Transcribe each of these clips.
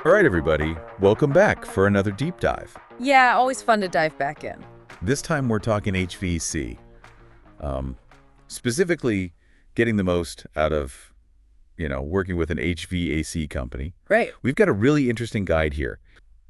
All right, everybody, welcome back for another deep dive. Yeah, always fun to dive back in. This time we're talking HVAC, specifically getting the most out of, working with an HVAC company. Right. We've got a really interesting guide here.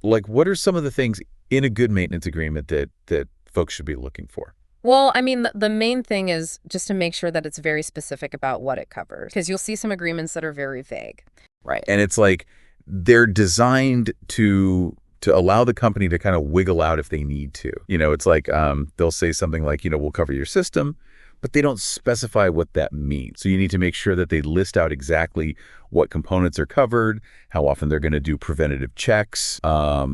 Like, what are some of the things in a good maintenance agreement that folks should be looking for? Well, I mean, the main thing is just to make sure that it's very specific about what it covers, because you'll see some agreements that are very vague. Right. And it's like they're designed to allow the company to kind of wiggle out if they need to. It's like they'll say something like, we'll cover your system, but they don't specify what that means. So you need to make sure that they list out exactly what components are covered, how often they're going to do preventative checks, all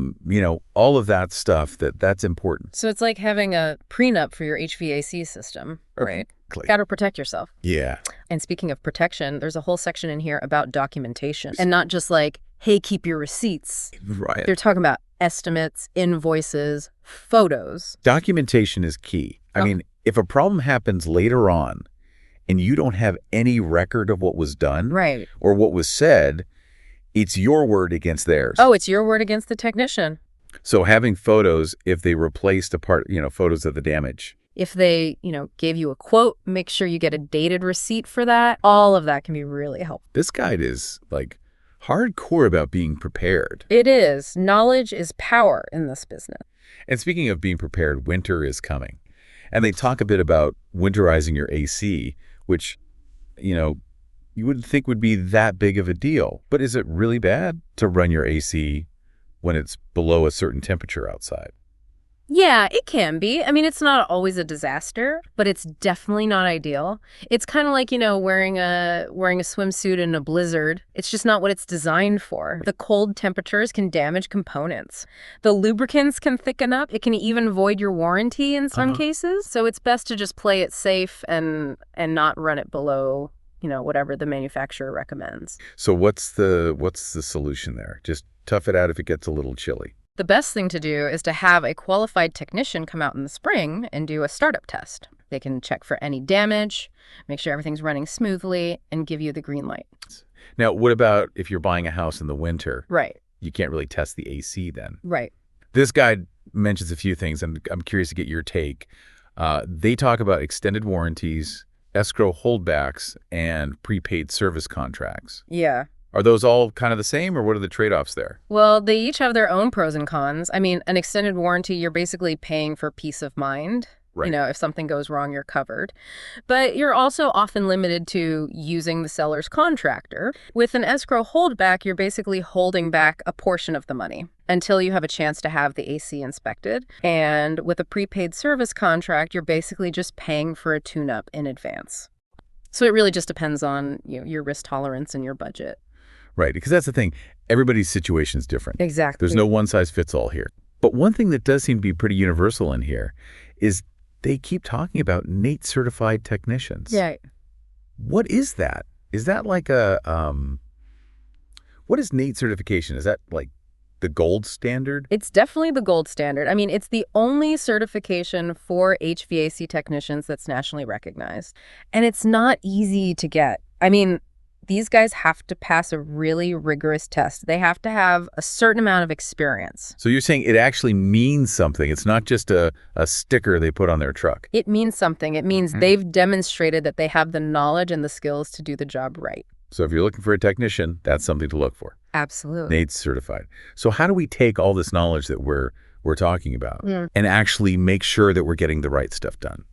of that stuff that's important. So it's like having a prenup for your HVAC system, right? Got to protect yourself. Yeah. And speaking of protection, there's a whole section in here about documentation and not just like, hey, keep your receipts. Right. They're talking about estimates, invoices, photos. Documentation is key. I mean, if a problem happens later on and you don't have any record of what was done right, or what was said, it's your word against theirs. Oh, it's your word against the technician. So having photos, if they replaced a part, photos of the damage. If they, gave you a quote, make sure you get a dated receipt for that. All of that can be really helpful. This guide is like hardcore about being prepared. It is. Knowledge is power in this business. And speaking of being prepared, winter is coming. And they talk a bit about winterizing your AC, which, you wouldn't think would be that big of a deal. But is it really bad to run your AC when it's below a certain temperature outside? Yeah, it can be. I mean, it's not always a disaster, but it's definitely not ideal. It's kind of like, wearing a swimsuit in a blizzard. It's just not what it's designed for. The cold temperatures can damage components. The lubricants can thicken up. It can even void your warranty in some cases. So it's best to just play it safe and not run it below, whatever the manufacturer recommends. So what's the solution there? Just tough it out if it gets a little chilly. The best thing to do is to have a qualified technician come out in the spring and do a startup test. They can check for any damage, make sure everything's running smoothly, and give you the green light. Now, what about if you're buying a house in the winter? Right. You can't really test the AC then. Right. This guide mentions a few things, and I'm curious to get your take. They talk about extended warranties, escrow holdbacks, and prepaid service contracts. Yeah. Are those all kind of the same, or what are the trade-offs there? Well, they each have their own pros and cons. I mean, an extended warranty, you're basically paying for peace of mind. Right. If something goes wrong, you're covered. But you're also often limited to using the seller's contractor. With an escrow holdback, you're basically holding back a portion of the money until you have a chance to have the AC inspected. And with a prepaid service contract, you're basically just paying for a tune-up in advance. So it really just depends on your risk tolerance and your budget. Right, because that's the thing. Everybody's situation is different. Exactly. There's no one-size-fits-all here. But one thing that does seem to be pretty universal in here is they keep talking about NATE-certified technicians. Yeah. What is that? Is that like what is NATE certification? Is that like the gold standard? It's definitely the gold standard. I mean, it's the only certification for HVAC technicians that's nationally recognized. And it's not easy to get. I mean, these guys have to pass a really rigorous test. They have to have a certain amount of experience. So you're saying it actually means something. It's not just a sticker they put on their truck. It means something. It means they've demonstrated that they have the knowledge and the skills to do the job right. So if you're looking for a technician, that's something to look for. Absolutely. NATE certified. So how do we take all this knowledge that we're talking about and actually make sure that we're getting the right stuff done?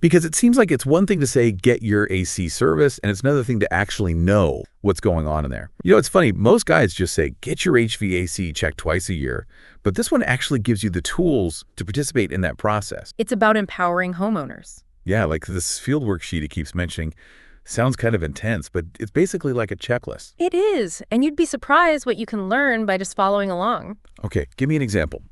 Because it seems like it's one thing to say, get your AC serviced, and it's another thing to actually know what's going on in there. It's funny. Most guys just say, get your HVAC checked twice a year. But this one actually gives you the tools to participate in that process. It's about empowering homeowners. Yeah, like this field worksheet it keeps mentioning sounds kind of intense, but it's basically like a checklist. It is. And you'd be surprised what you can learn by just following along. Okay, give me an example.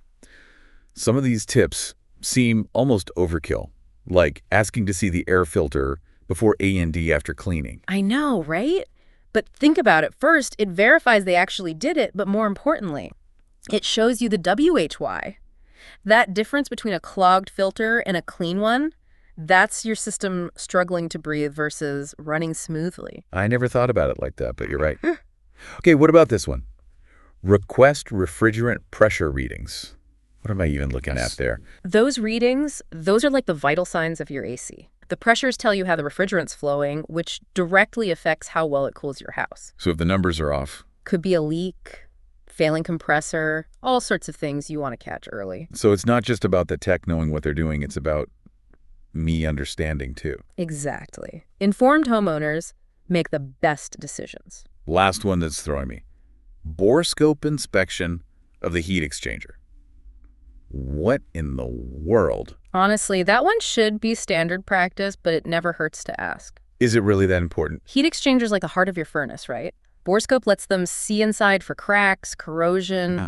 Some of these tips seem almost overkill. Like asking to see the air filter before A&D after cleaning. I know, right? But think about it. First, it verifies they actually did it, but more importantly, it shows you the WHY. That difference between a clogged filter and a clean one, that's your system struggling to breathe versus running smoothly. I never thought about it like that, but you're right. Okay, what about this one? Request refrigerant pressure readings. What am I even looking at there? Those readings, those are like the vital signs of your AC. The pressures tell you how the refrigerant's flowing, which directly affects how well it cools your house. So if the numbers are off. Could be a leak, failing compressor, all sorts of things you want to catch early. So it's not just about the tech knowing what they're doing, it's about me understanding too. Exactly. Informed homeowners make the best decisions. Last one that's throwing me. Bore scope inspection of the heat exchanger. What in the world? Honestly, that one should be standard practice, but it never hurts to ask. Is it really that important? Heat exchangers like the heart of your furnace, right? Borescope lets them see inside for cracks, corrosion,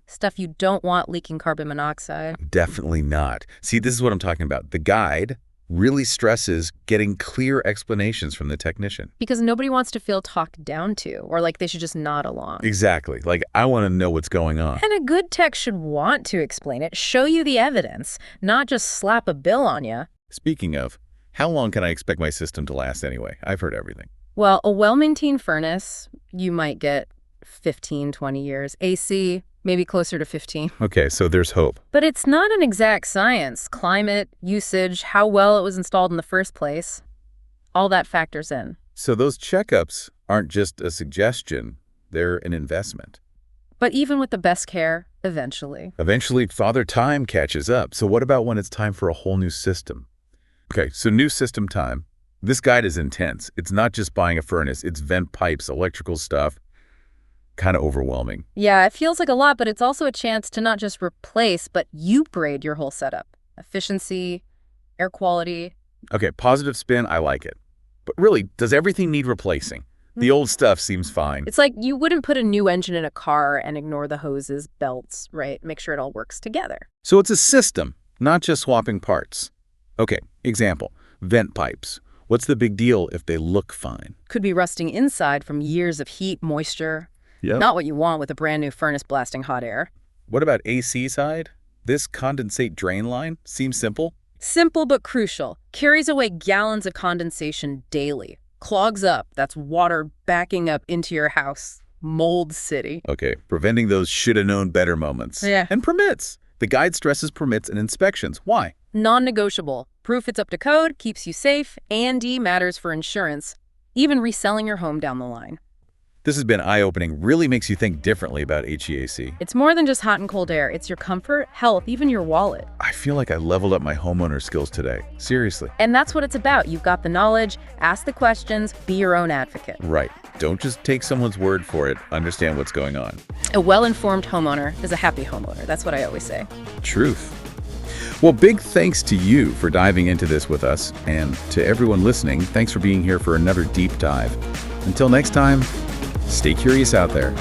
stuff you don't want leaking carbon monoxide. Definitely not. See, this is what I'm talking about. The guide really stresses getting clear explanations from the technician. Because nobody wants to feel talked down to, or like they should just nod along. Exactly. Like, I want to know what's going on. And a good tech should want to explain it, show you the evidence, not just slap a bill on you. Speaking of, how long can I expect my system to last anyway? I've heard everything. Well, a well-maintained furnace, you might get 15, 20 years. AC, maybe closer to 15. Okay, so there's hope. But it's not an exact science. Climate, usage, how well it was installed in the first place, all that factors in. So those checkups aren't just a suggestion, they're an investment. But even with the best care, eventually. Eventually, Father Time catches up. So what about when it's time for a whole new system? Okay, so new system time. This guide is intense. It's not just buying a furnace, it's vent pipes, electrical stuff. Kind of overwhelming. Yeah, it feels like a lot, but it's also a chance to not just replace, but upgrade your whole setup. Efficiency, air quality. Okay, positive spin, I like it. But really, does everything need replacing? The old stuff seems fine. It's like you wouldn't put a new engine in a car and ignore the hoses, belts, right? Make sure it all works together. So it's a system, not just swapping parts. Okay, example, vent pipes. What's the big deal if they look fine? Could be rusting inside from years of heat, moisture. Yep. Not what you want with a brand new furnace blasting hot air. What about AC side? This condensate drain line seems simple. Simple but crucial. Carries away gallons of condensation daily. Clogs up. That's water backing up into your house. Mold city. Okay, preventing those shoulda-known better moments. Yeah. And permits. The guide stresses permits and inspections. Why? Non-negotiable. Proof it's up to code, keeps you safe, and D matters for insurance. Even reselling your home down the line. This has been eye-opening, really makes you think differently about HVAC. It's more than just hot and cold air. It's your comfort, health, even your wallet. I feel like I leveled up my homeowner skills today. Seriously. And that's what it's about. You've got the knowledge, ask the questions, be your own advocate. Right. Don't just take someone's word for it. Understand what's going on. A well-informed homeowner is a happy homeowner. That's what I always say. Truth. Well, big thanks to you for diving into this with us. And to everyone listening, thanks for being here for another deep dive. Until next time, stay curious out there.